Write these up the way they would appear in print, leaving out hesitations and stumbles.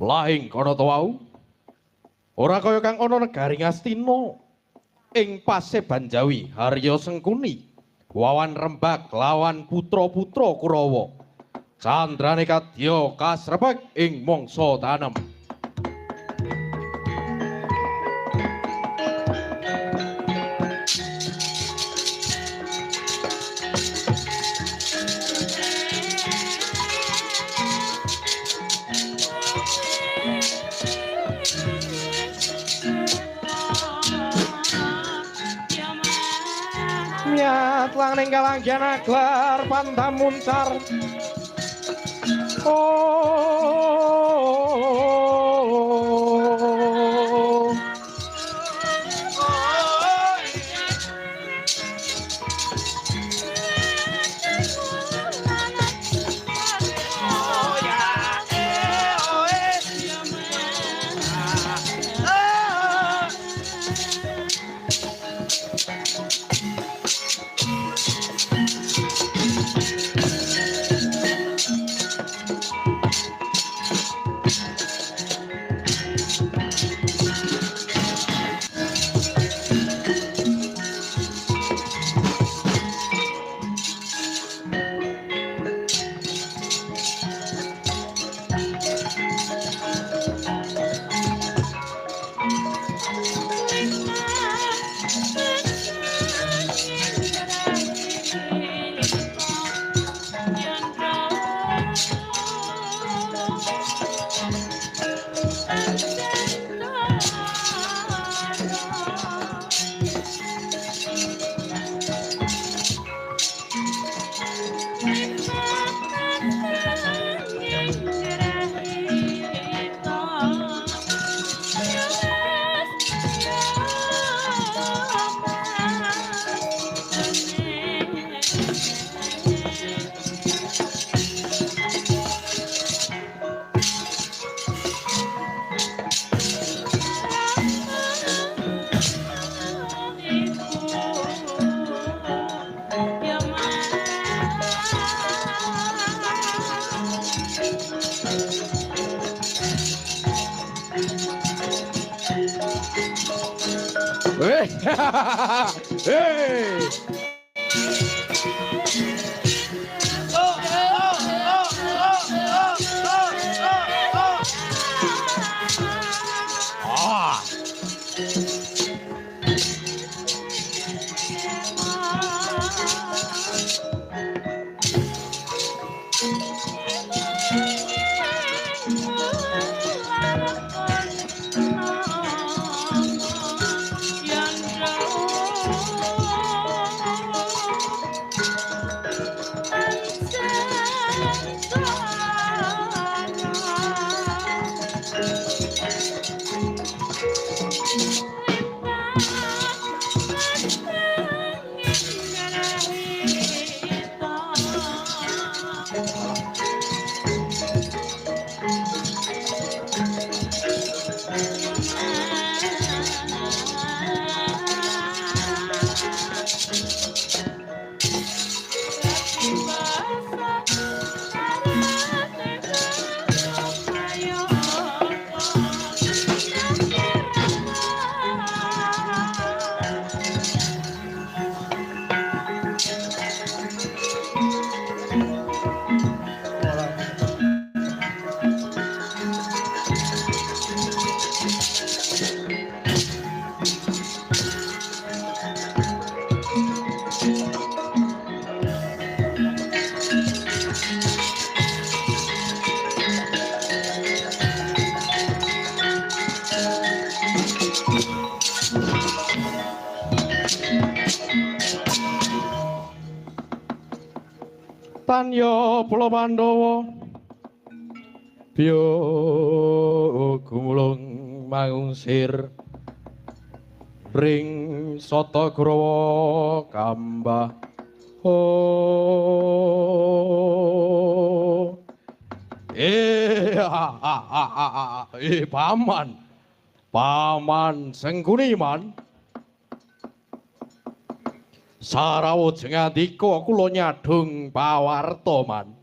Lahing kono to wau. Ora kaya kang ana negari Ngastina. Ing Paseban Jawi Harya Sengkuni. Wawan Rembag lawan putra-putra Kurawa. Candrane kadya kasrebeg ing mangsa tanem. Miat lang ning kalanggian aglar pantam muncar. Oh. Hey! Tanya Pulo Pandhawa biya gumulung mangungsir ring Sata Grawa Kambah. Oh. Paman. Paman Sengkuni man. Sarawujeng andika kula nyadhung pawarta man.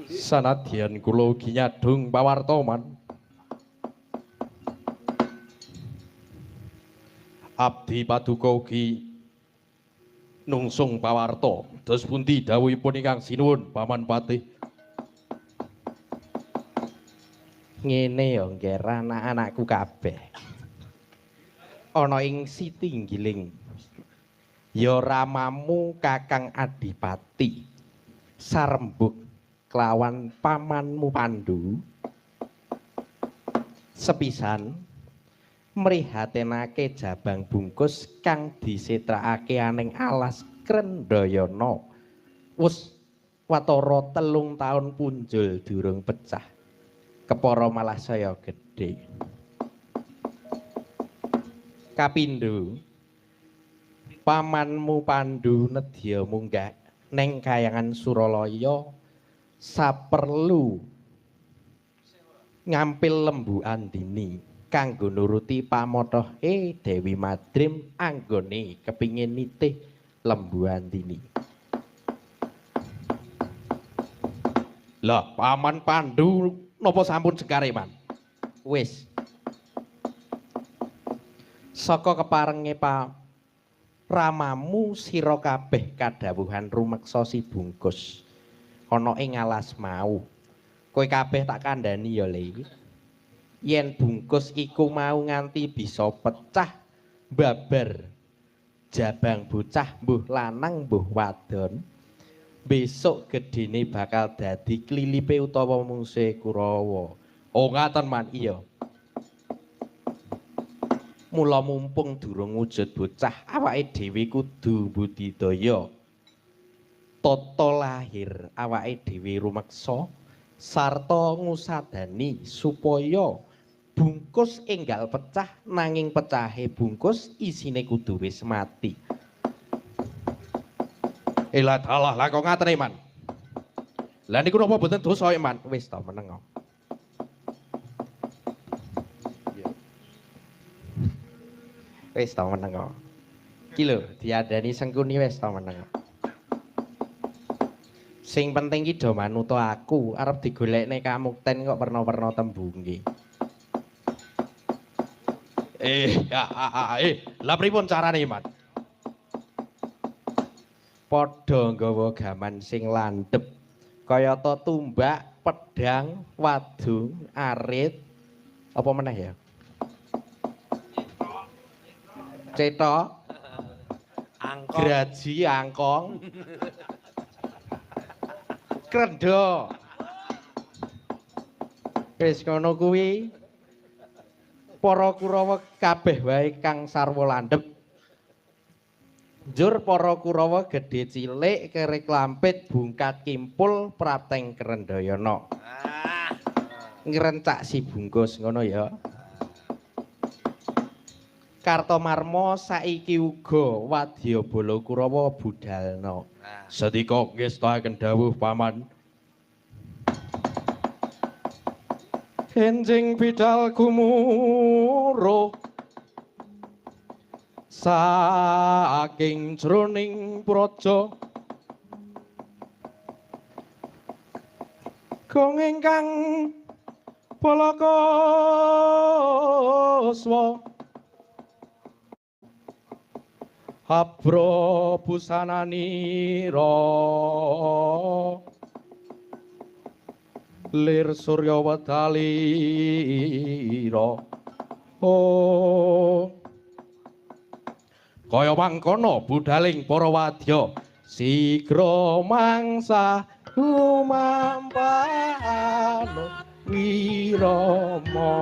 Sanadyan kula ugi nyadhung pawarta man. Abdi paduka ugi nungsung pawarta. Dos pundi dawuhipun ingkang sinuwun Paman Patih? Ngene ya ngger anak-anakku kabeh. Ana ing Sitinggiling. Ya ramamu Kakang Adipati. Sarembuk kelawan pamanmu Pandu. Sepisan mrihatenake jabang bungkus kang disetrakake aning alas Krendayana. Wus watara 3 taun punjul durung pecah. Kepara malah saya gedhe. Kapindho pamanmu Pandu nedya munggah neng Kahyangan Suralaya saperlu ngampil lembu andini kanggo nuruti pamotohe Dewi Madrim anggone kepingin nitih lembu andini. Lah Paman Pandu napa sampun sekare man? Wis saka keparenge ramamu sira kabeh kadhawuhan rumeksa si bungkus ana ing alas mau. Kowe kabeh tak kandhani ya Le. Yen bungkus iku mau nganti bisa pecah babar jabang bocah mbuh lanang mbuh wadon, besok gedene bakal dadi klilipe utawa mungsuhe Kurawa. Oh ngaten man. Iya. Mula mumpung durung wujud bocah, awake dhewe kudu budidaya. Tata lahir awake dhewe rumeksa sarta ngusadani supaya bungkus enggal pecah nanging pecahe bungkus isine kudu wis mati. Lah dalah lah kok ngatene man. Lah niku napa boten dosa man? Wis ta meneng. Wis ta meneng kok. Iki lho diadani Sengkuni wis ta meneng. Sing penting ki do manuta aku arep digolekne kamukten kok werna-werna tembunge. Lah pripun carane man? Padha nggawa gaman sing landhep kayata tumbak, pedhang, wadung, arit, apa meneh ya? Cetok, angkong, graji, angkong, krendha. Wis ngono kuwi para Kurawa kabeh wae kang sarwa landhep. Njur para Kurawa gedhe cilik kere klampit bungkat kimpul prateng Krendayana. Ngrencak si bungkus ngono ya. Kartomarma saiki uga Wadyabala Kurawa budalna. Sedika ngestahaken dawuh Paman. Enjing bidal gumuruh saking jroning praja gong ingkang palakaswa habra busananira lir surya wedalira. Oh kaya mangkono budaling para wadya sigra mangsa lumampano wirama.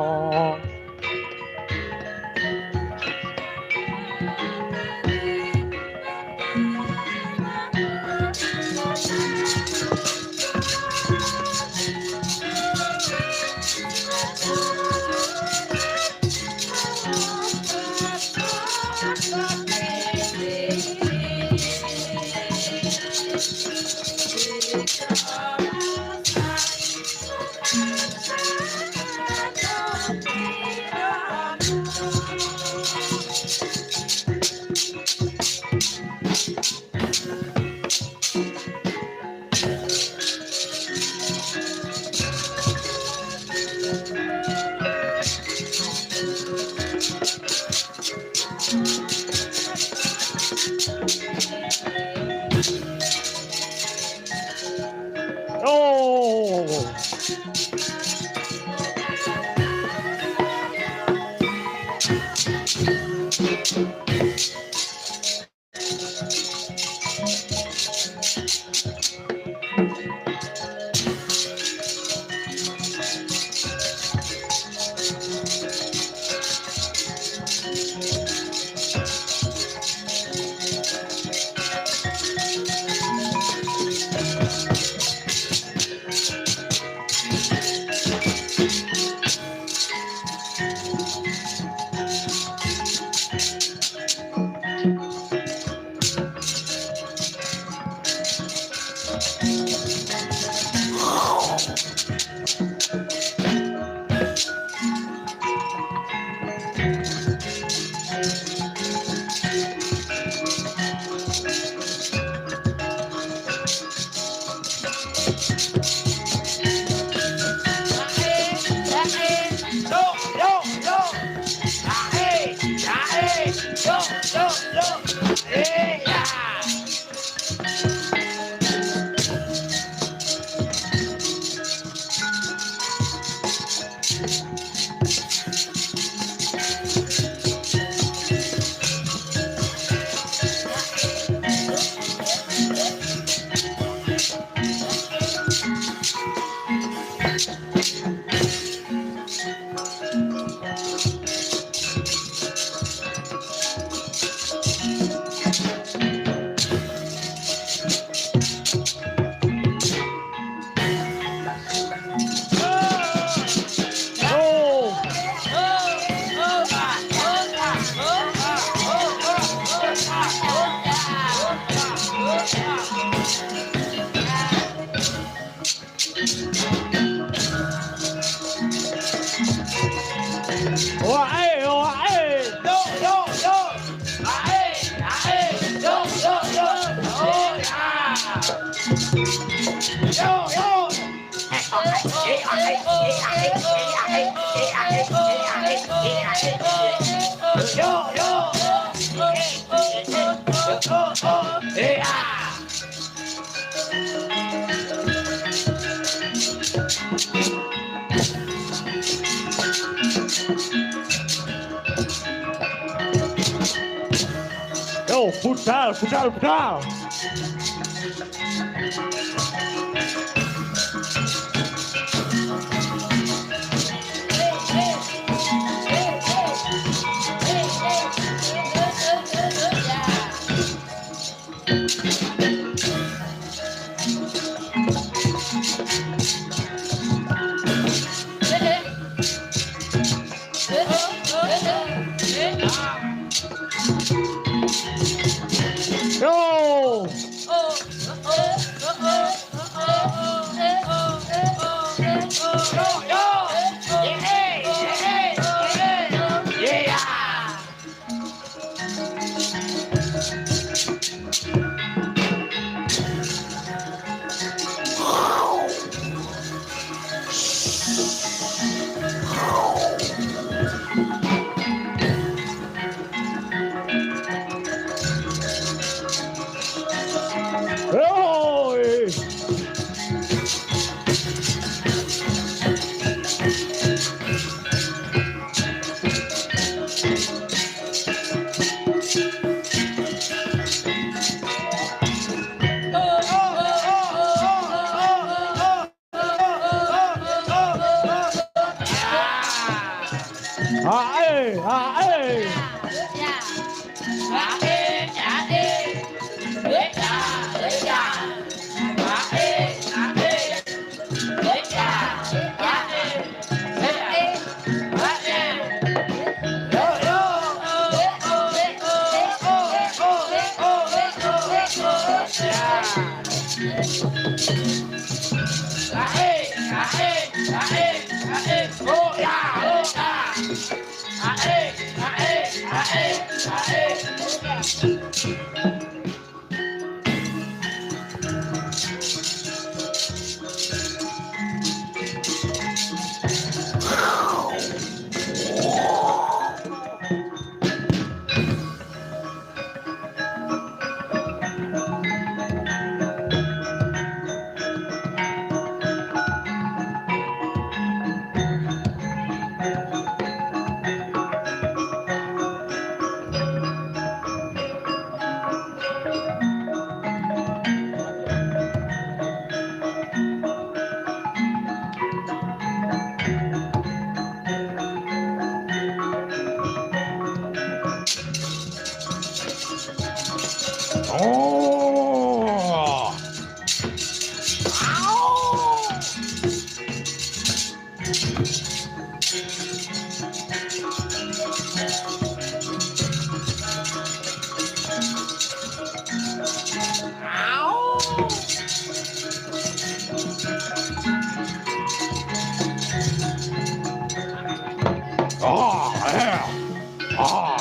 Yo, budal, budal, budal. Yo! Yo! Ae, ae. Oh! Oh, yeah. Oh.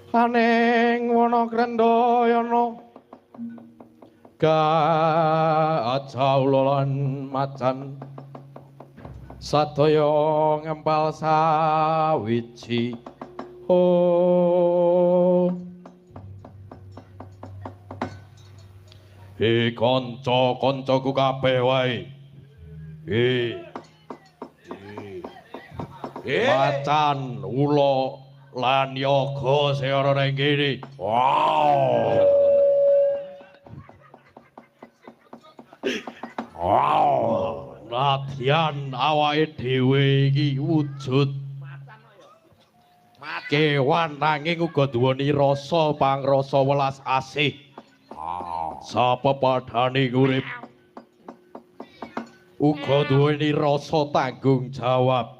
aning wana Grandayana kacaulan macan sadaya ngempal sawiji oh kanca-kancaku kabeh wae macan ula lan yoga sing ana ning kene wow latihan awake dhewe iki wujud kewan nanging uga duweni rasa pangrasa welas asih sapa padhane urip uga duweni rasa tanggung jawab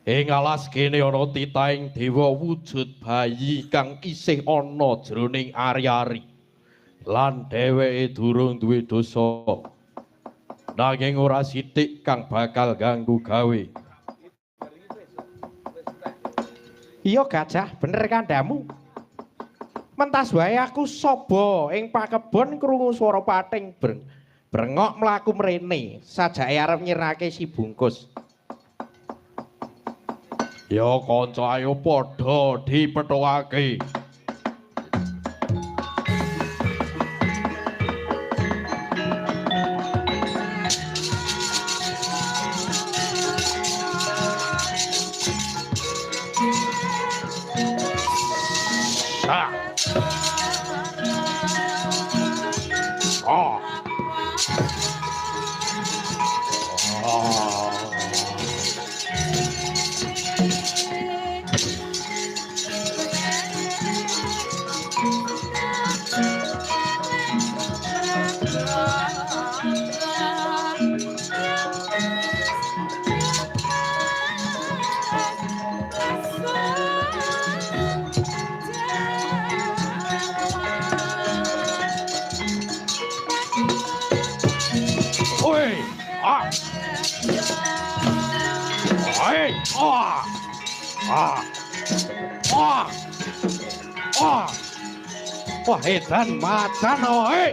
ing alas kene ana titaing dewa wujud bayi kang isih ana jroning ari-ari lan dheweke durung duwe dosa nanging ora sithik kang bakal ganggu gawe. Iya gajah, bener kandamu. Mentas wae aku sobo ing pakebon krungu swara pating brengok mlaku mrene sajake arep nyerake si bungkus. Ya kanca ayo padha dipethokake. Wah, edan macan wae.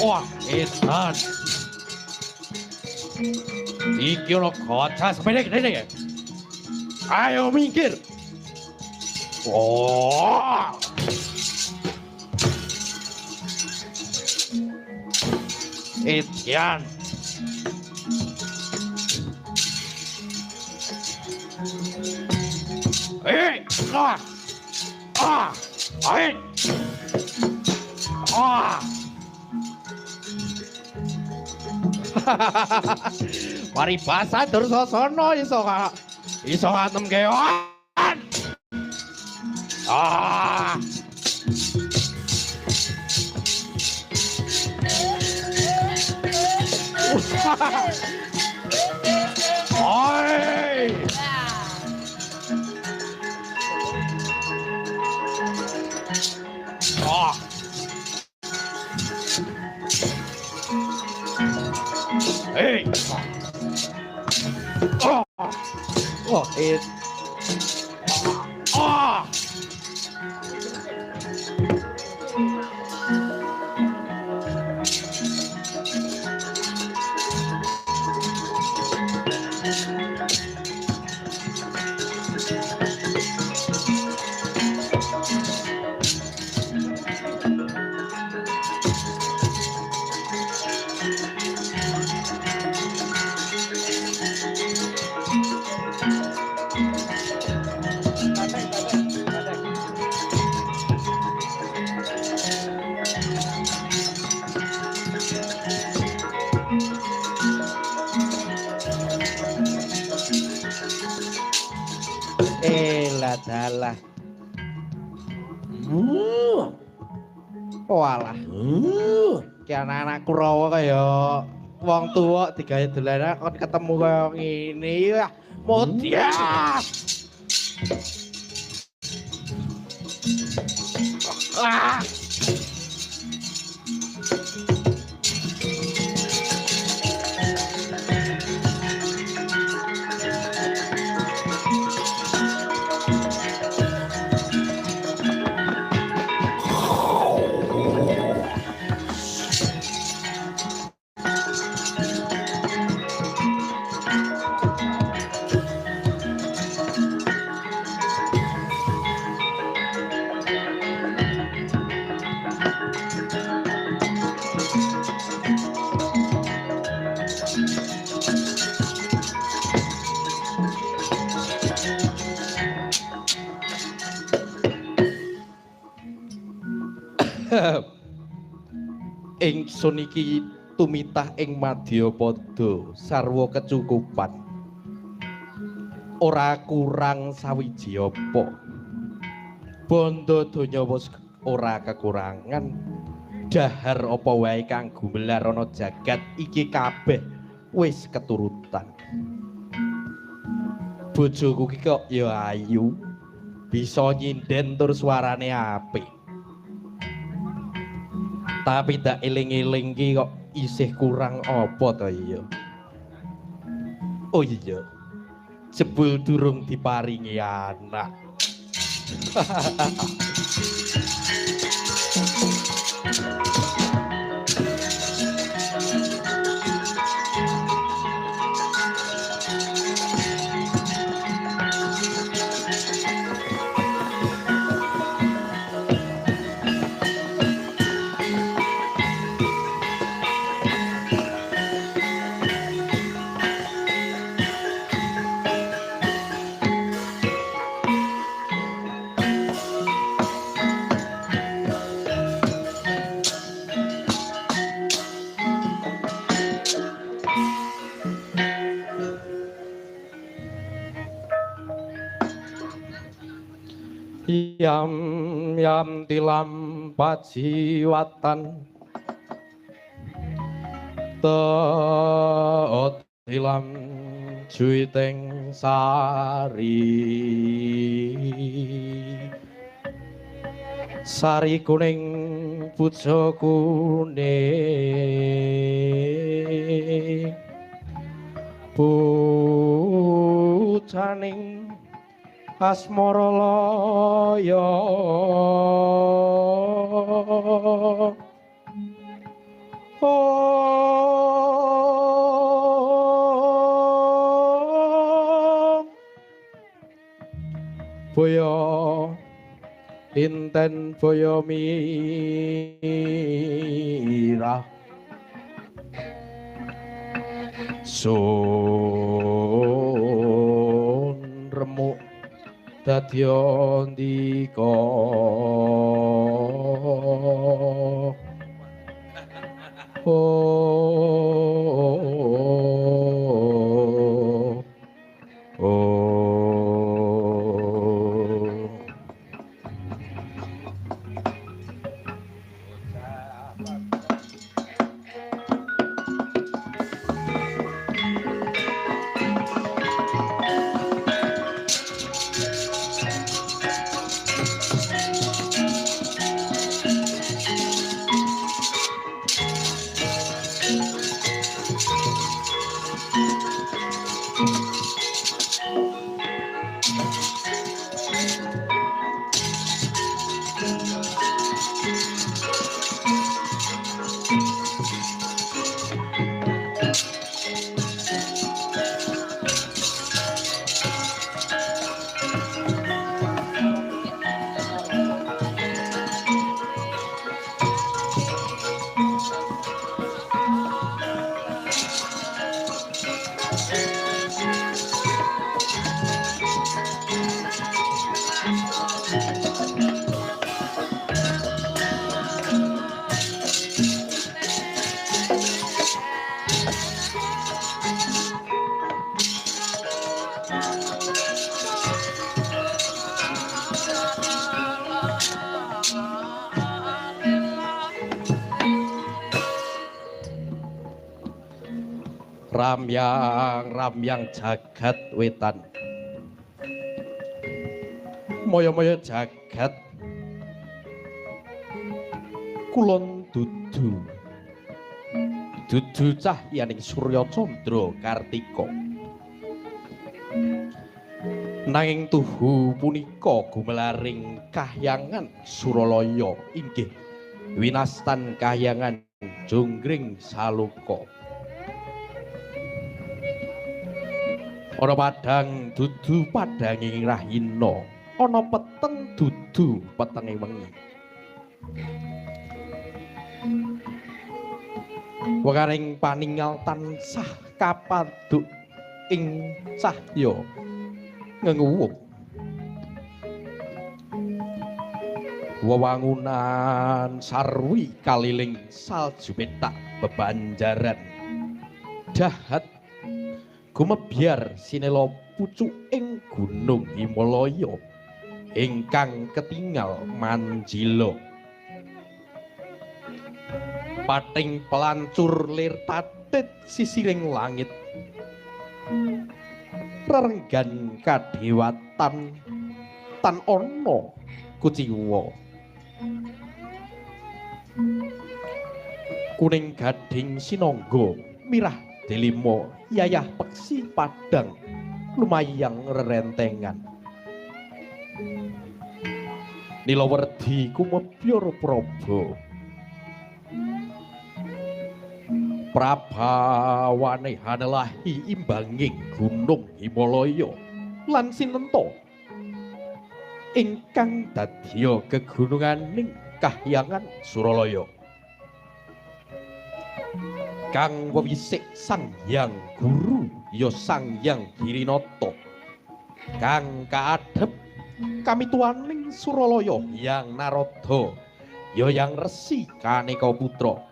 Wah, edan. Iki ono gajah sepeda gede ya. Ayo minggir. Wah. Etian. Mari basa Dursasana iso ngatem kewan. Oi! Hey! Oh, it. Lah dalah. Walah. Ki anak-anak Kurawa kaya wong tuwa digawe dolanan kon ketemu kaya ngene ya. Mudya. Ah. Ingsun iki tumitah ing Madyapada sarwa kecukupan. Ora kurang sawiji apa. Bondo donya wis ora kekurangan. Dahar apa wae kang gumelar ana jagat iki kabeh wis keturutan. Bojoku ki kok ya ayu, bisa nyinden tur suarane apik. Tapi tak eling-eling ki kok isih kurang apa to iya. Oh iya. Jebul durung diparingi anak. Yam tilam pajiwatan teot tilam juiteng sari kuning puja kuning pucaning asmara laya boyo inten boyo mirah sun remuk dadya ndika ramyang jagat wetan moyo-moyo jagat kulon dudu cahyaning Surya Candra Kartika nanging tuhu punika gumelaring kahyangan Suralaya inggih winastan kahyangan Jonggring Saluka ana padhang dudu padhanging rahina ana peteng dudu petenge wengi wekaring paninggal tansah kapaduk ing cahya ngenguwung wewangunan sarwi kaliling salju petak bebanjaran dahat gumebyar sinela pucuking gunung Himalaya ingkang ketingal manjila pating pelancur lir tatit sisiring langit rerenggan kadewatan tan ana kuciwa kuning gading sinangga mirah delima yayah peksi padang lumayang rerentengan nilawerdi kumebyur praba prabawane hanelahi imbanging gunung Himalaya lan sinenta ingkang dadya gegununganing kahyangan Suralaya kang wewisik Sang Hyang Guru ya Sang Hyang Girinata kang kaadhep kamituaning Suralaya Hyang Narada ya Hyang Resi Kaneka Putra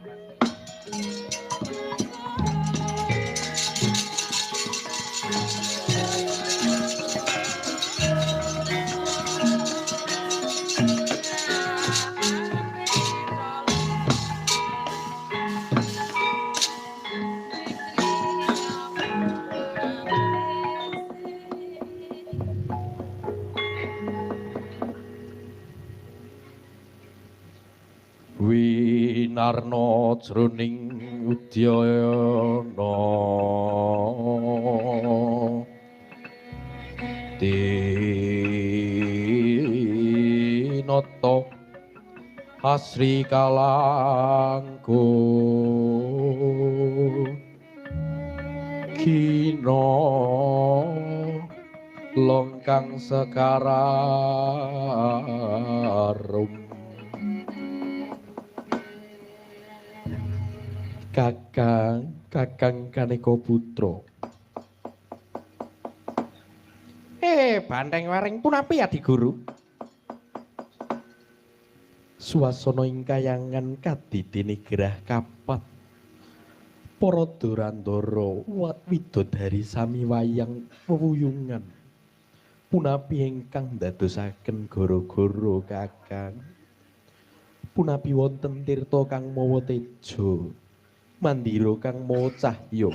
winarna jroning udyana dinata asri kalangku kina longkang sekararum Kakang Kaneka Putra. Banteng waring punapi Adi Guru? Suasana ing kayangan kadidene gerah kapat. Para Durandara widodari sami wayang wewuyungan. Punapi ingkang dadosaken gara-gara Kakang. Punapi wonten tirta kang mawa teja. Mandira kang mawa cahya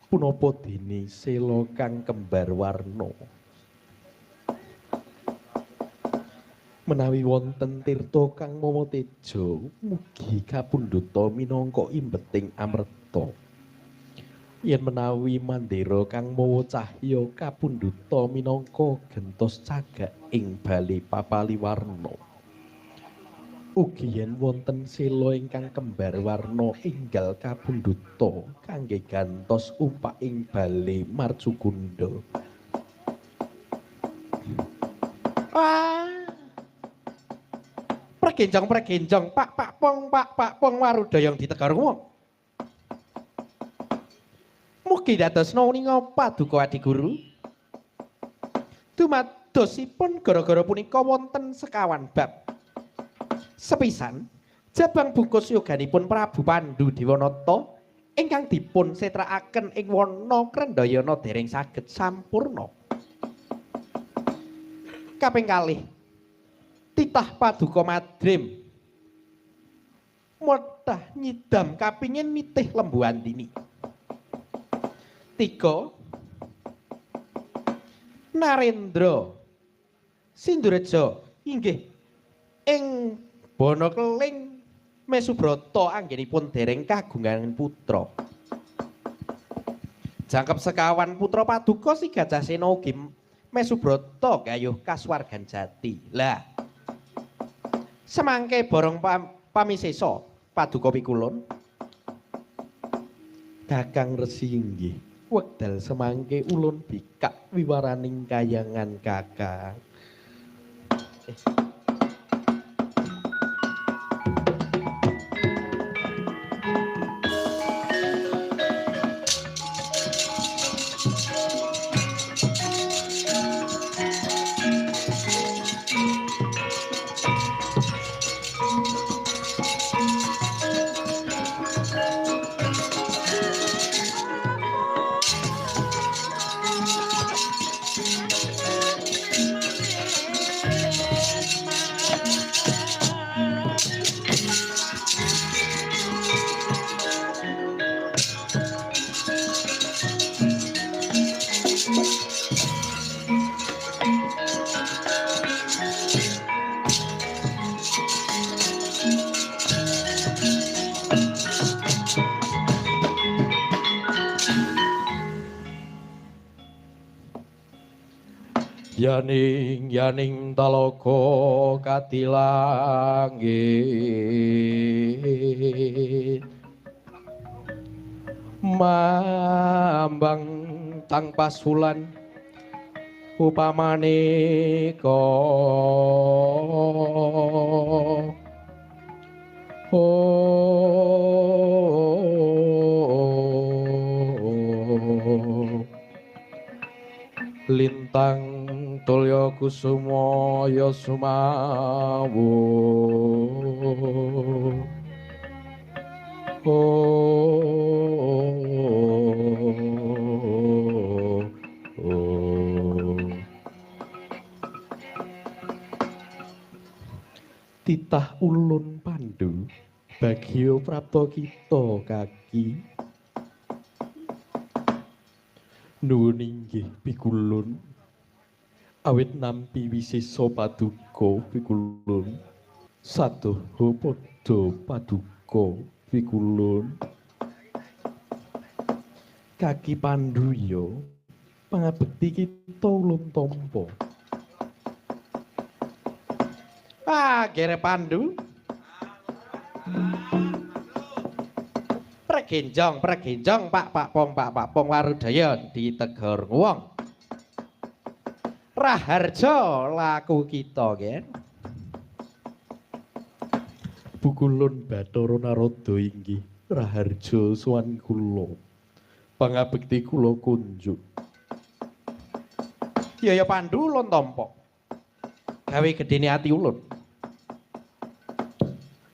punapa dene sela kang kembar warna menawi wonten tirta kang mawa teja mugi kapundhuta minangka imbeting amreta yen menawi mandira kang mawa cahya kapundhuta minangka gentos cagak ing bali papali warna ugi yen wonten sela ingkang kembar warna enggal kapundhuta kangge gantos upak ing bale Marcukunda. Pregenjong Pak Pong Warudaya di Tegarwong. Mugi dadosna uninga paduka Adi Guru. Dumadosipun gara-gara punika wonten sekawan bab. Sepisan jabang bungkus yoganipun Prabu Pandhu Dewanata ingkang dipun setrakaken ing wana Krendayana dereng saged sampurna. Kaping kalih titah paduka Madrim modhah nyidam kapingin nitih Lembu Andini. 3 Narendra Sindurejo inggih ing Bono Keling Mesubrata anggenipun dereng kagungan putra. Jangkep sekawan putra Paduka si Gajasena ugi Mesubrata gayuh kasuwargan jati. Lah semangke borong pamisesa Paduka Pikulun Kakang Resi inggih wekdal semangke ulun bikak wiwaraning kayangan Kakang. Yaning talaga katilangit mambang tang pasulan upamane lintang tulya kusuma ya sumawu titah ulun Pandu bagya prapta kita kaki nuwun inggih Pikulun awit nampi wisesa Paduka Pikulun sadoha padha Paduka Pikulun kaki Pandu ya pangabekti kita ulun tampa. Gere Pandu pregenjong Pak Pong Warudaya ditegor wong Raharja laku kita gen Pukulun Bathara Narada inggih Raharja sowan kula pangabekti kula kunjuk ya Pandu ulun tampa gawe gedene ati ulun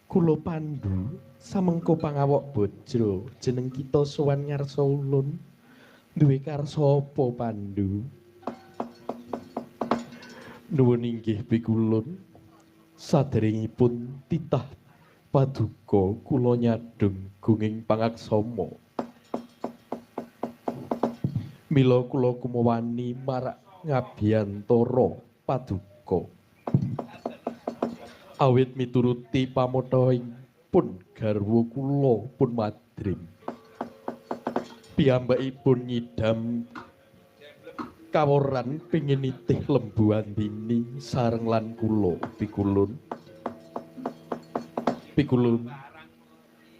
kula Pandu samengko pangawak bajra jeneng kita sowan ngarsa ulun duwe karsa apa Pandu nuwun inggih Pikulun saderengipun titah Paduka kula nyadeng gunging pangaksama mila kula kumawani marak ngabiyantara Paduka awit mituruti pamothaipun garwa kula pun madrim piyambakipun nyidam kaworan pengin nitih lembu andini sareng lan kula Pikulun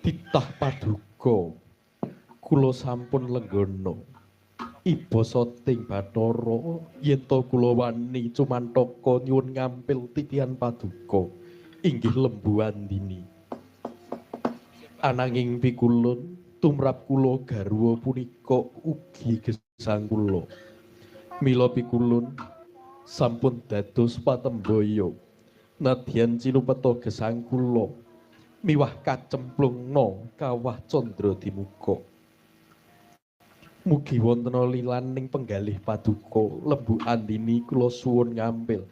titah Paduka kula sampun lenggana iba sating Bathara yen to kula wani cumantaka nyuwun ngampil titihan Paduka inggih lembu andini ananging Pikulun tumrap kula garwa punika ugi gesang kula mila Pikulun sampun dados patembaya nadyan cinupeta gesang kula miwah kacemplungna kawah candra dimuka mugi wonten lilaning penggalih Paduka lembu andini kula suwun ngampil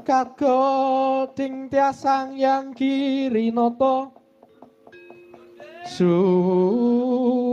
kagoding tiasang yang kirinata Sukasaryan